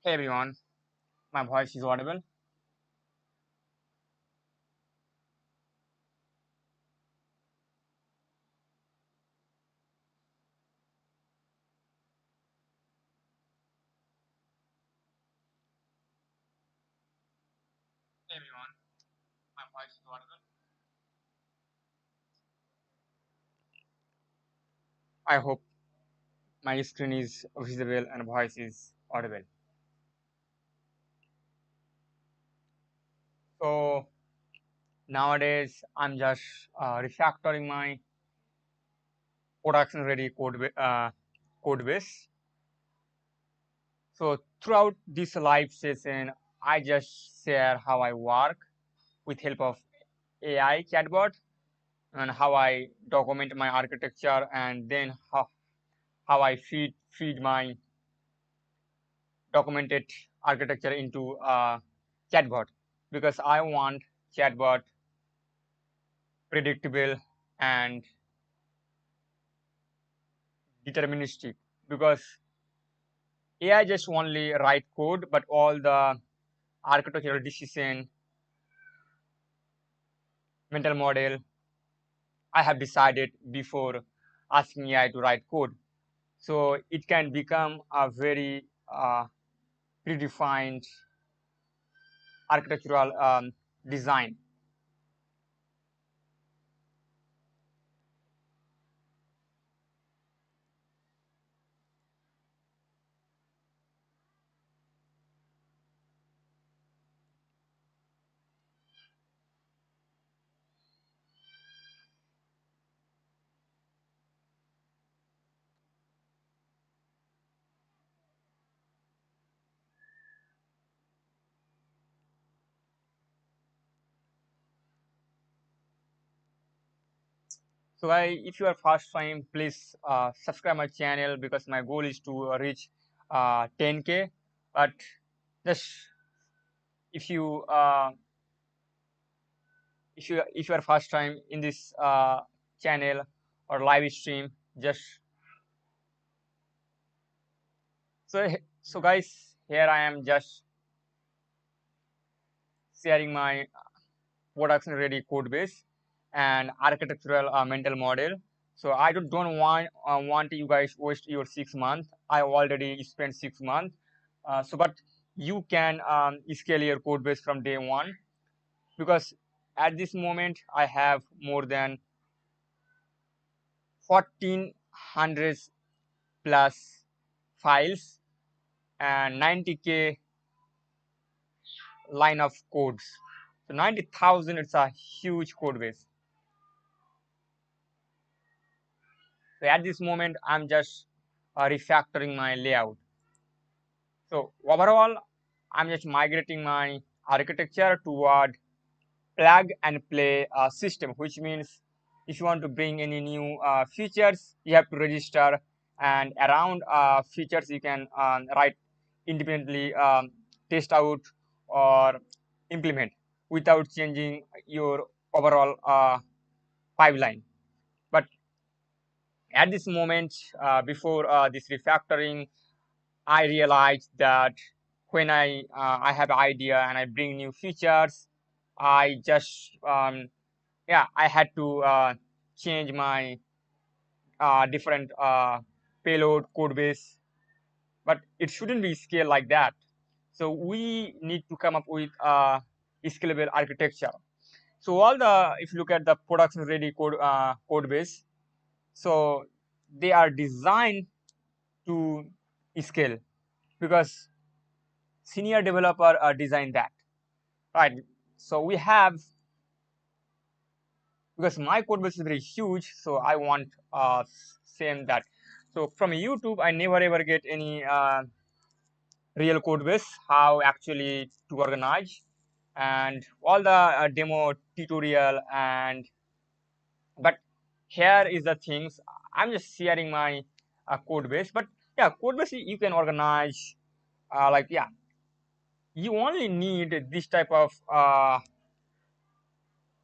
Hey everyone, my voice is audible. Hey everyone, my voice is audible. I hope my screen is visible and voice is audible. So nowadays I'm just refactoring my production ready code base. So throughout this live session, I just share how I work with help of AI chatbot and how I document my architecture and then how I feed my documented architecture into a chatbot because I want chatbot predictable and deterministic because AI just only write code, but all the architectural decision, mental model, I have decided before asking AI to write code. So it can become a very predefined architectural design. So if you are first time, please subscribe my channel because my goal is to reach 10K. But just if you if you are first time in this channel or live stream, just so guys, here I am just sharing my production ready code base and architectural mental model. So I don't want you guys waste your 6 months. I already spent 6 months. But you can scale your code base from day one because at this moment I have more than 1400 plus files and 90K line of codes. So 90,000, it's a huge code base. So at this moment, I'm just refactoring my layout. So overall, I'm just migrating my architecture toward plug and play system, which means if you want to bring any new features, you have to register, and around features you can write independently, test out or implement without changing your overall pipeline. But at this moment, before this refactoring, I realized that when I have an idea and I bring new features, I just I had to change my different payload code base, but it shouldn't be scaled like that. So we need to come up with a scalable architecture. So all the if you look at the production ready code base, so they are designed to scale because senior developer designed that, right? So we have, because my code base is very huge, so I want same that. So from YouTube I never ever get any real code base how actually to organize and all the demo tutorial. And but here is the things, I'm just sharing my code base. But yeah, code base you can organize, like yeah, you only need this type of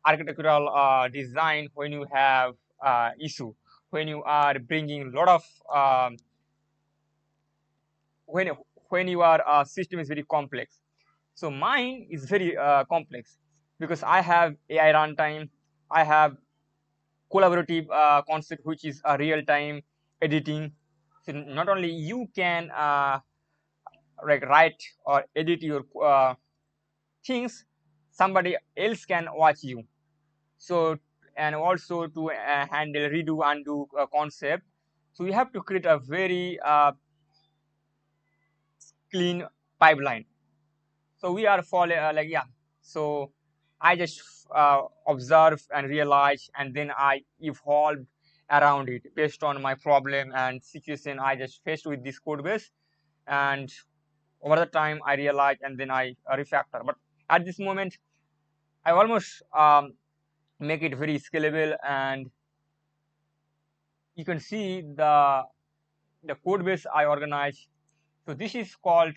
architectural design when you have issue, when you are bringing a lot of um, when when your system is very complex. So mine is very complex because I have AI runtime, I have collaborative concept which is real time editing. So not only you can like write or edit your things, somebody else can watch you. So and also to handle redo undo concept, so you have to create a very clean pipeline. So we are following like yeah. So I just observe and realize, and then I evolved around it based on my problem and situation I just faced with this code base. And over the time I realized, and then I refactor. But at this moment I almost make it very scalable, and you can see the code base I organize. So this is called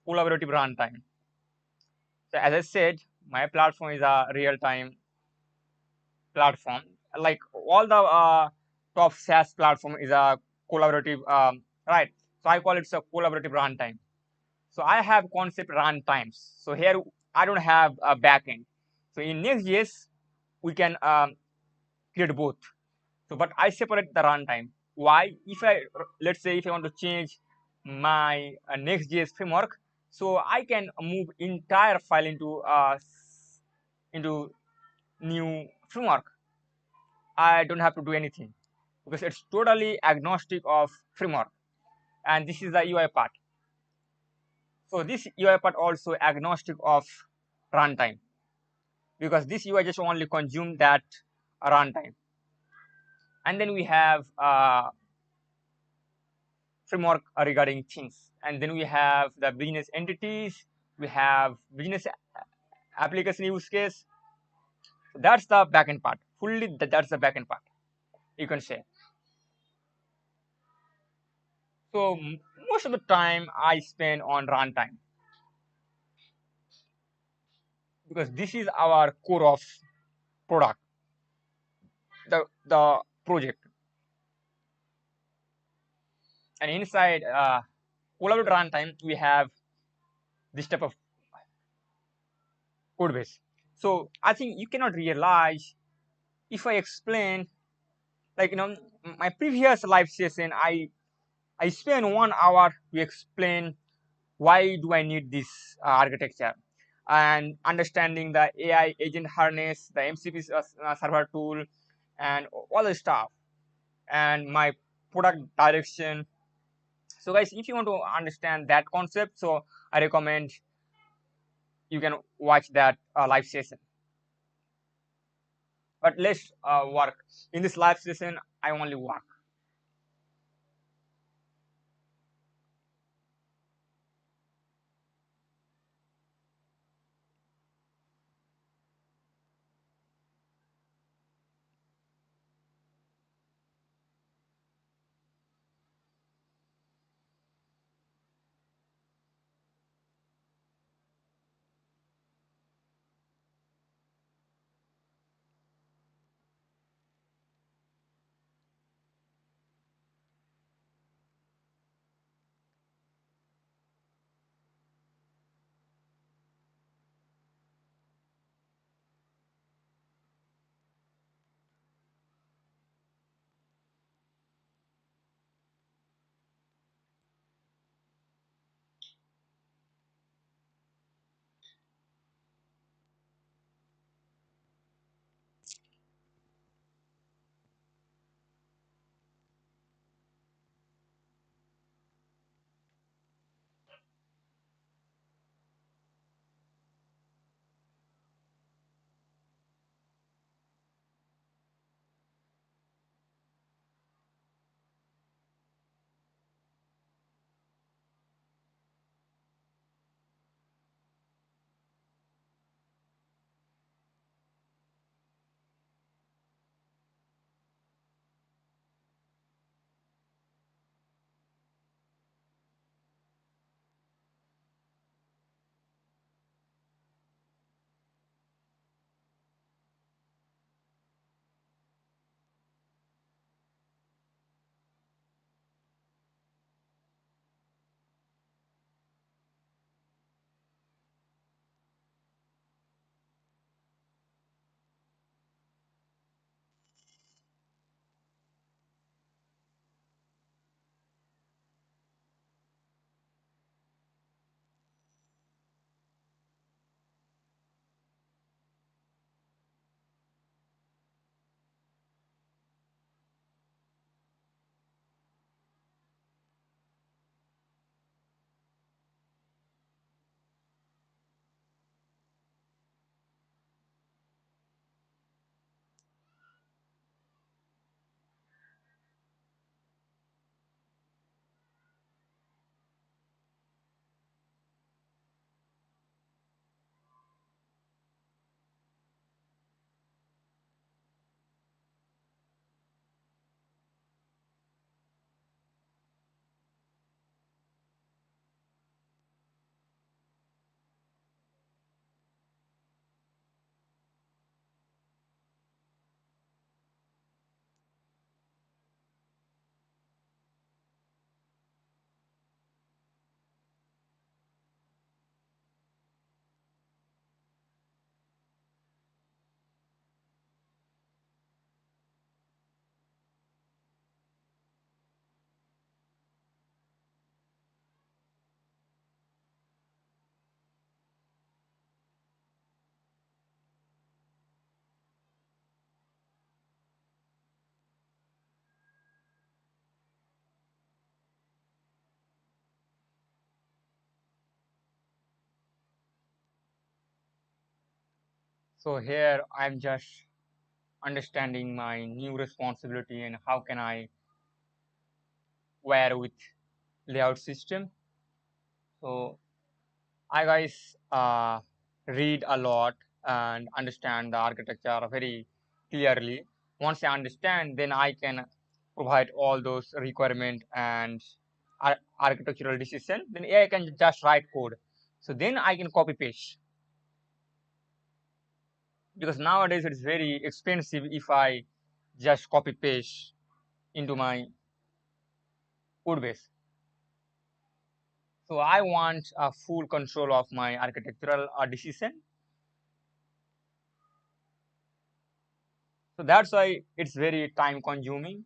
collaborative runtime. So as I said, my platform is a real-time platform. Like all the top SaaS platform is a collaborative, right? So I call it a collaborative runtime. So I have concept runtimes. So here I don't have a backend. So in Next.js we can create both. So but I separate the runtime. Why? If I let's say if I want to change my Next.js framework, so I can move entire file into new framework. I don't have to do anything because it's totally agnostic of framework. And this is the UI part. So this UI part also agnostic of runtime because this UI just only consume that runtime. And then we have framework regarding things. And then we have the business entities, we have business application use case. That's the backend part. Fully that's the backend part, you can say. So most of the time I spend on runtime because this is our core of product, the project. And inside collaborative runtime, we have this type of code base. So I think you cannot realize if I explain, like my previous live session, I spent 1 hour to explain why do I need this architecture and understanding the AI agent harness, the MCP server tool, and all the stuff, and my product direction. So guys, if you want to understand that concept, so I recommend you can watch that live session. But let's work in this live session. I only work. So here I'm just understanding my new responsibility and how can I wire with layout system. So I guys read a lot and understand the architecture very clearly. Once I understand, then I can provide all those requirement and architectural decision. Then I can just write code. So then I can copy paste, because nowadays it's very expensive if I just copy paste into my code base. So I want a full control of my architectural decision. So that's why it's very time consuming,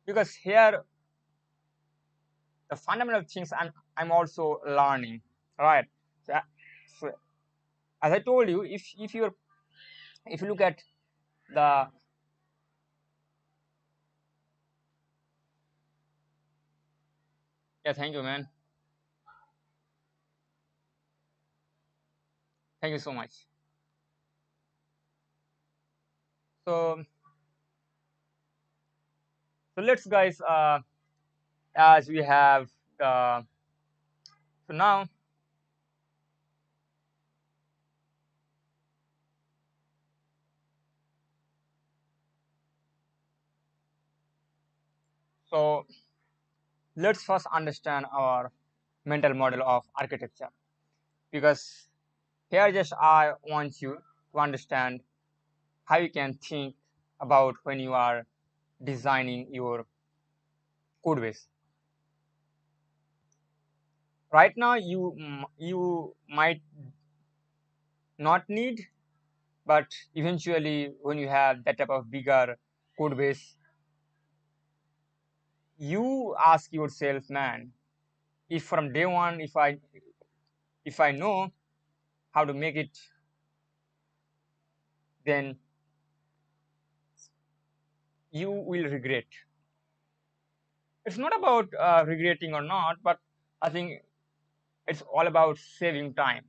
because here the fundamental things I'm also learning, right? So, so as I told you, if you look at the, yeah, thank you, man, thank you so much. So let's guys, as we have the, so now, so let's first understand our mental model of architecture, because here just I want you to understand how you can think about when you are designing your code base. Right now you might not need, but eventually when you have that type of bigger code base, you ask yourself, man, if from day one, if I know how to make it, then you will regret. It's not about regretting or not, but I think it's all about saving time.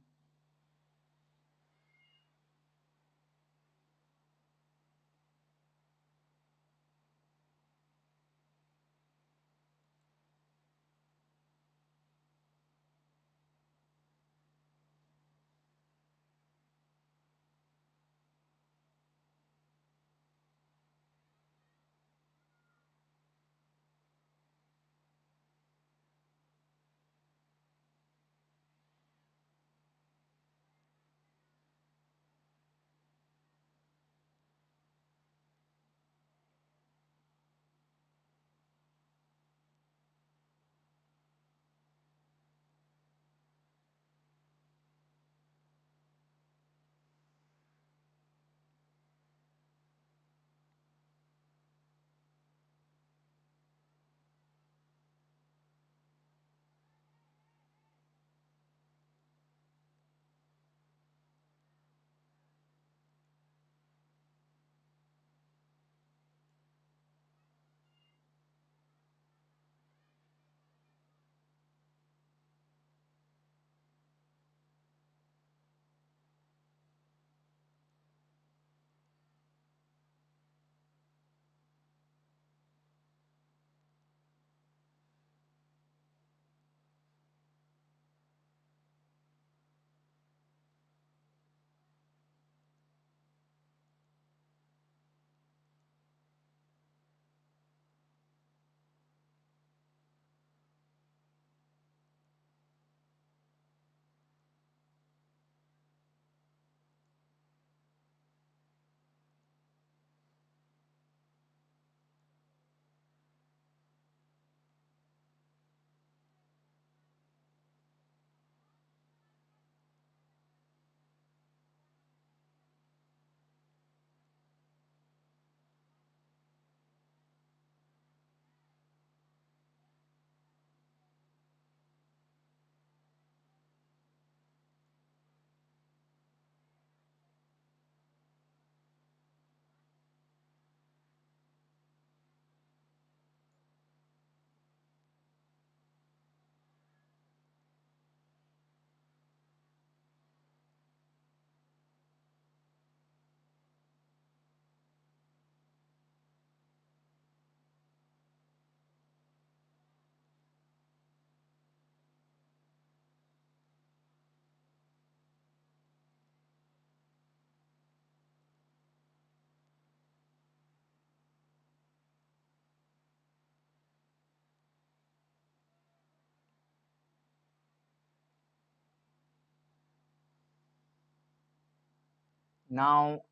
Now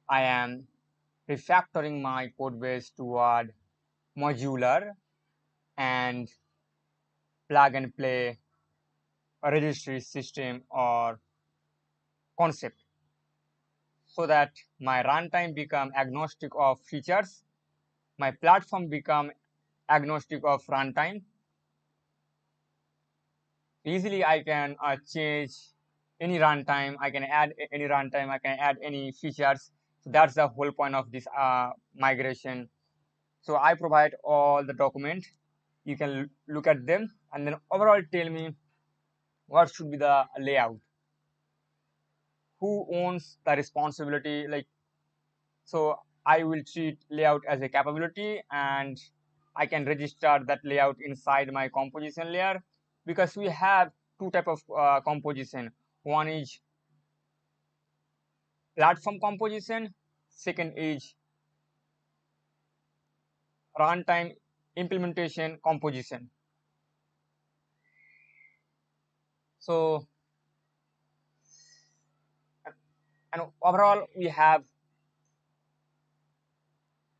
I am refactoring my code base toward modular and plug and play registry system or concept, so that my runtime become agnostic of features, my platform become agnostic of runtime. Easily I can change any runtime, I can add any runtime, I can add any features. So that's the whole point of this migration. So I provide all the document, you can look at them and then overall tell me what should be the layout, who owns the responsibility. Like, so I will treat layout as a capability, and I can register that layout inside my composition layer, because we have two type of composition. One is platform composition, second is runtime implementation composition. So, and overall we have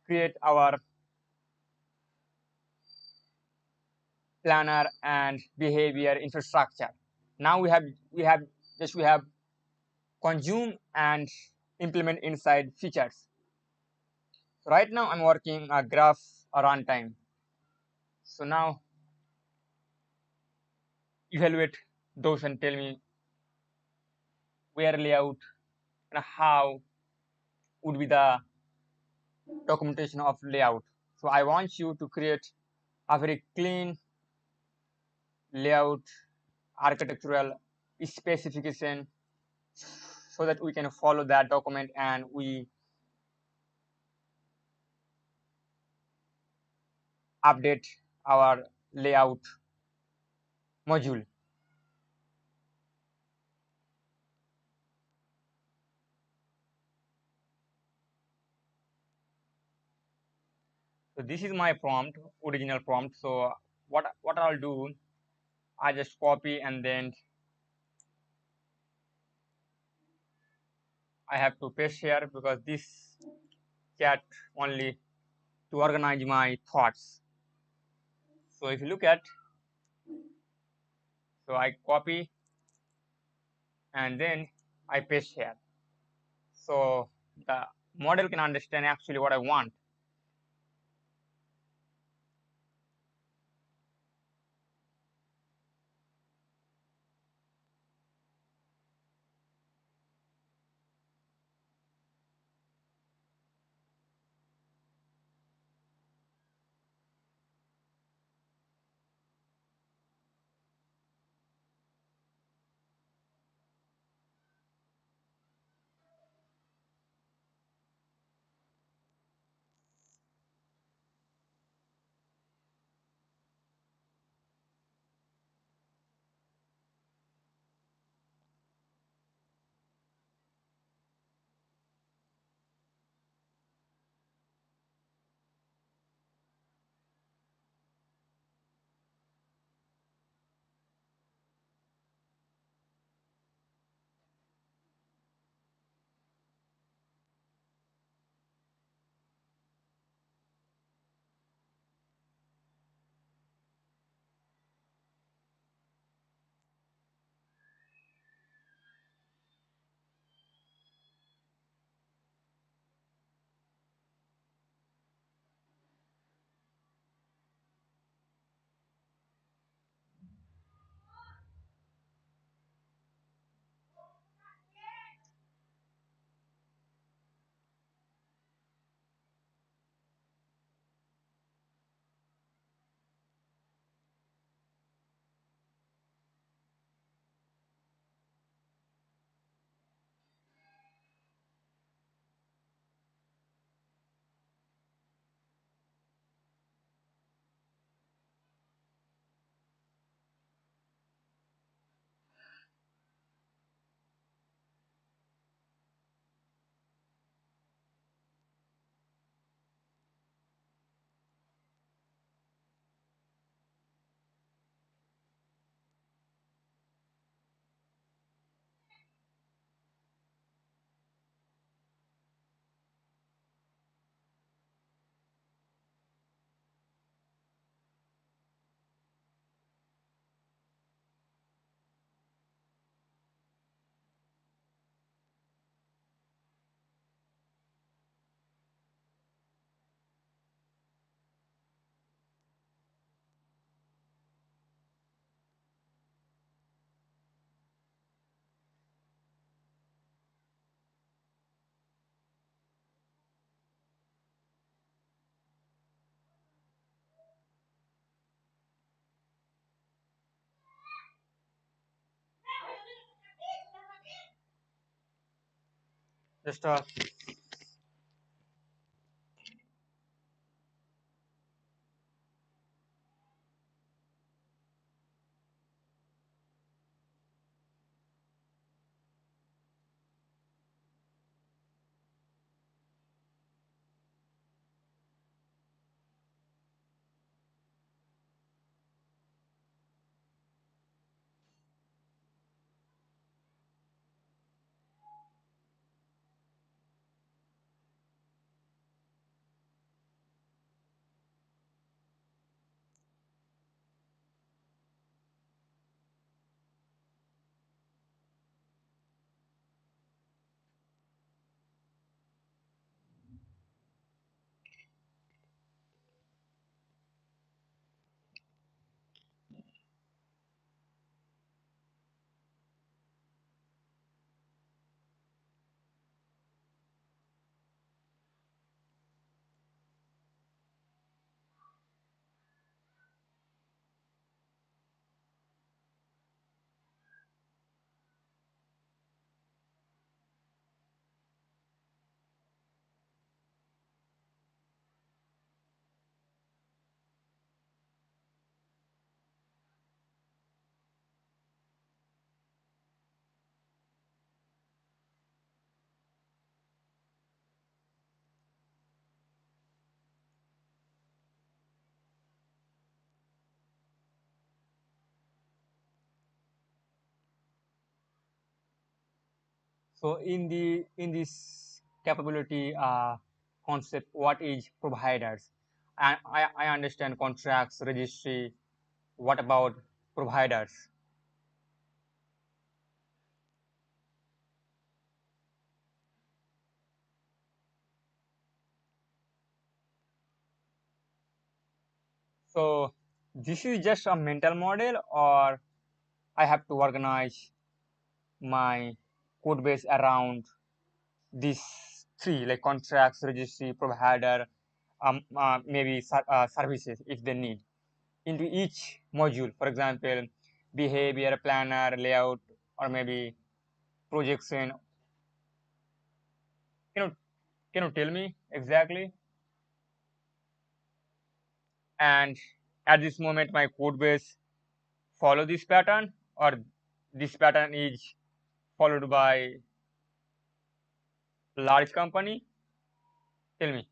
create our planner and behavior infrastructure. Now we have consume and implement inside features. So right now I'm working a graph runtime. So now evaluate those and tell me where layout and how would be the documentation of layout. So I want you to create a very clean layout architectural specification, so that we can follow that document and we update our layout module. So this is my prompt, original prompt. So what I'll do, I just copy and then I have to paste here, because this chat only to organize my thoughts. So if you look at, so I copy and then I paste here. So the model can understand actually what I want. just so in this capability concept, what is providers? And I understand contracts, registry. What about providers? So this is just a mental model, or I have to organize my code base around these three, like contracts, registry, provider, maybe services if they need, into each module. For example, behavior, planner, layout, or maybe projection. You know, can you tell me exactly? And at this moment, my code base follow this pattern, or this pattern is followed by large company? Tell me.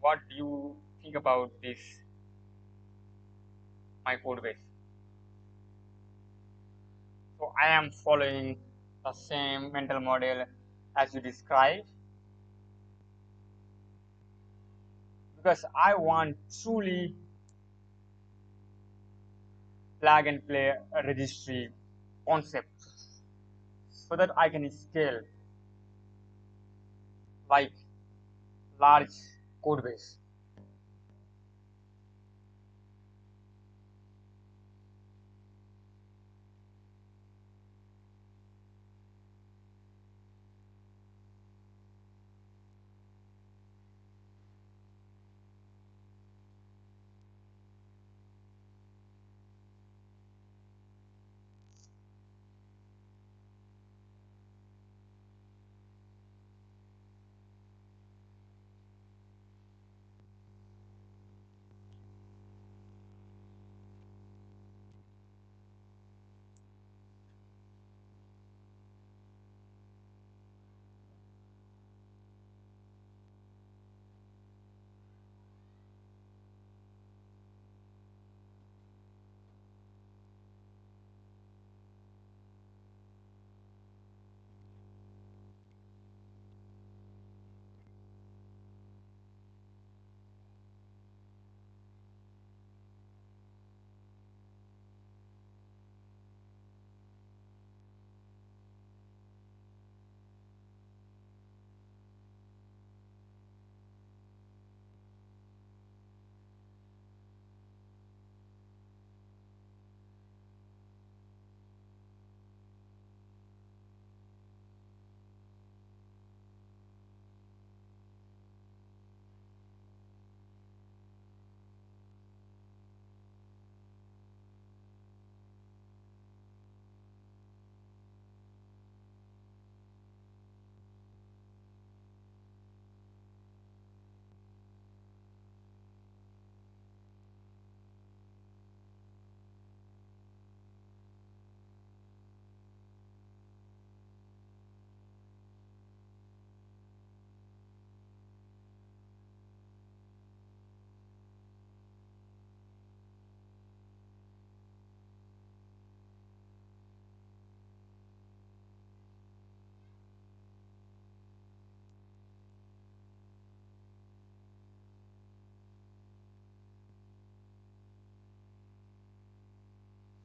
what do you think about this, my code base? So I am following the same mental model as you described because I want truly plug and play a registry concept so that I can scale like large code base.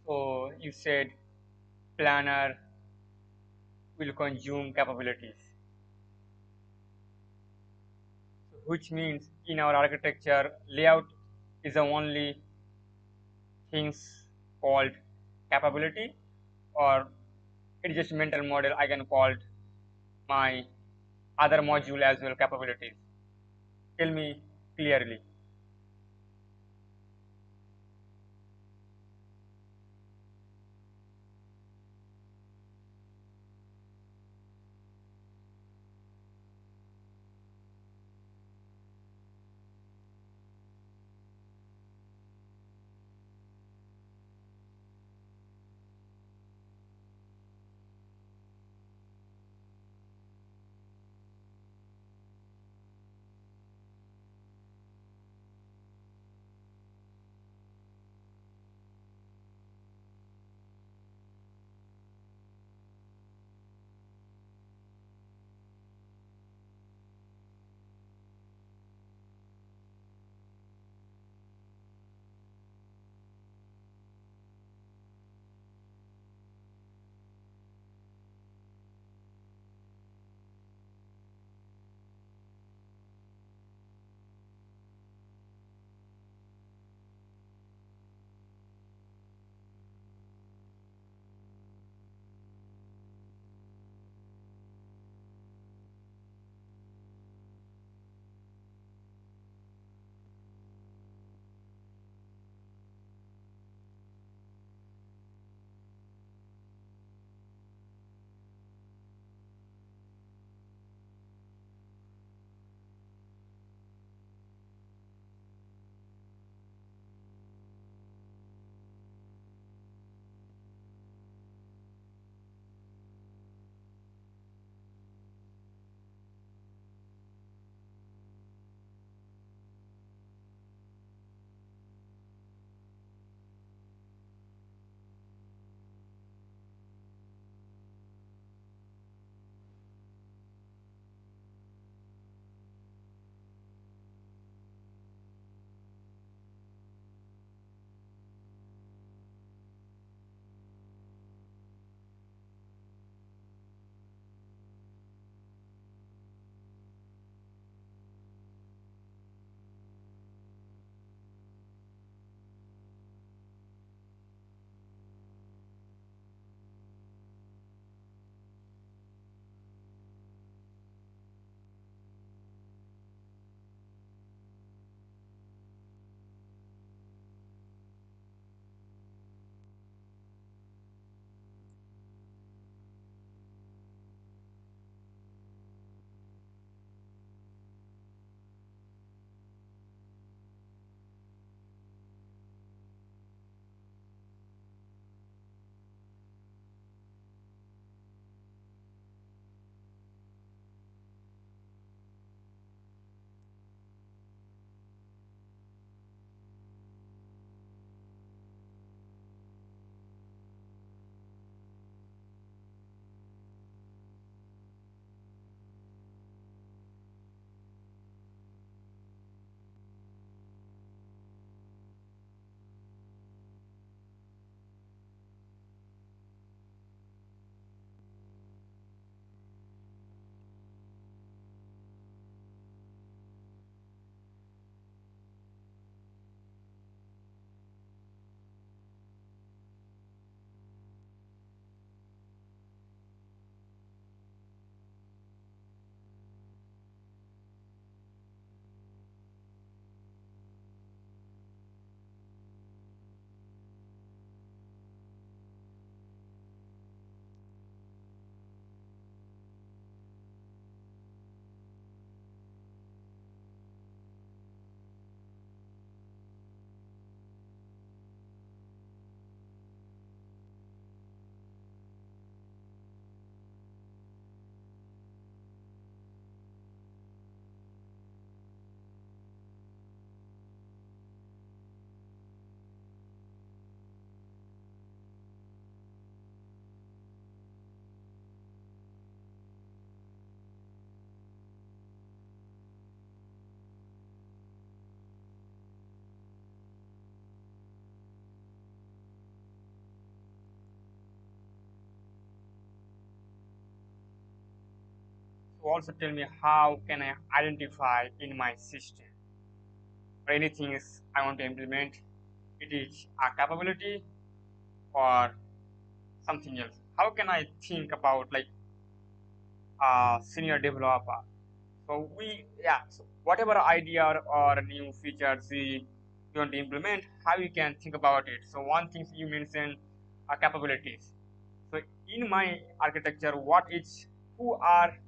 So you said planner will consume capabilities, which means in our architecture, layout is the only things called capability, or it's just mental model I can call my other module as well capabilities. Tell me clearly. also tell me how can I identify in my system or anything is I want to implement. It is a capability or something else. How can I think about like a senior developer? So so whatever idea or new features you want to implement, how you can think about it. So one thing you mentioned are capabilities. So in my architecture, what is who are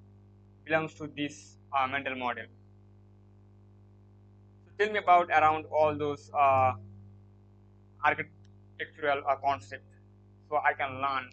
belongs to this mental model. So tell me about around all those architectural concepts, so I can learn